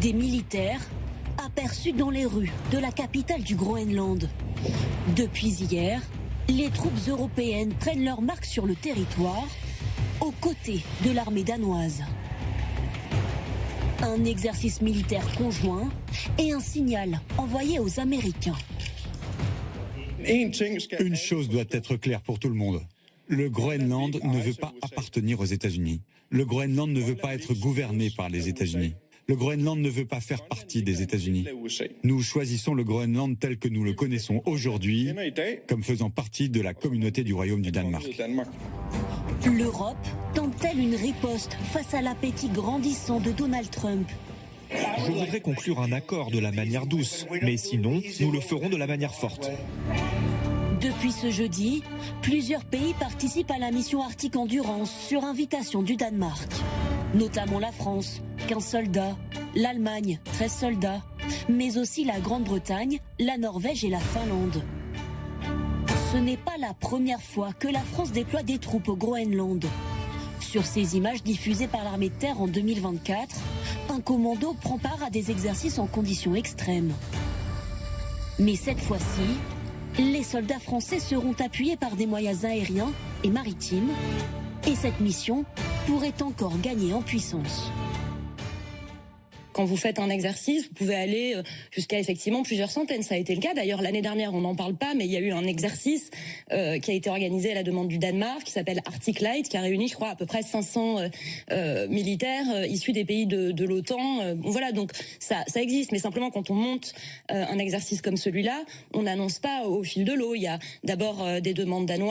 Des militaires aperçus dans les rues de la capitale du Groenland. Depuis hier, les troupes européennes prennent leur marque sur le territoire, aux côtés de l'armée danoise. Un exercice militaire conjoint et un signal envoyé aux Américains. Une chose doit être claire pour tout le monde. Le Groenland ne veut pas appartenir aux États-Unis. Le Groenland ne veut pas être gouverné par les États-Unis. Le Groenland ne veut pas faire partie des États-Unis. Nous choisissons le Groenland tel que nous le connaissons aujourd'hui, comme faisant partie de la communauté du Royaume du Danemark. L'Europe tente-t-elle une riposte face à l'appétit grandissant de Donald Trump? Je voudrais conclure un accord de la manière douce, mais sinon, nous le ferons de la manière forte. Depuis ce jeudi, plusieurs pays participent à la mission Arctic Endurance sur invitation du Danemark. Notamment la France, 15 soldats, l'Allemagne, 13 soldats, mais aussi la Grande-Bretagne, la Norvège et la Finlande. Ce n'est pas la première fois que la France déploie des troupes au Groenland. Sur ces images diffusées par l'armée de terre en 2024, un commando prend part à des exercices en conditions extrêmes. Mais cette fois-ci, les soldats français seront appuyés par des moyens aériens et maritimes, et cette mission pourrait encore gagner en puissance. Quand vous faites un exercice, vous pouvez aller jusqu'à effectivement plusieurs centaines. Ça a été le cas. D'ailleurs, l'année dernière, on n'en parle pas, mais il y a eu un exercice qui a été organisé à la demande du Danemark, qui s'appelle Arctic Light, qui a réuni, je crois, à peu près 500 militaires issus des pays de l'OTAN. Voilà, donc ça existe. Mais simplement, quand on monte un exercice comme celui-là, on n'annonce pas au fil de l'eau. Il y a d'abord des demandes danoises.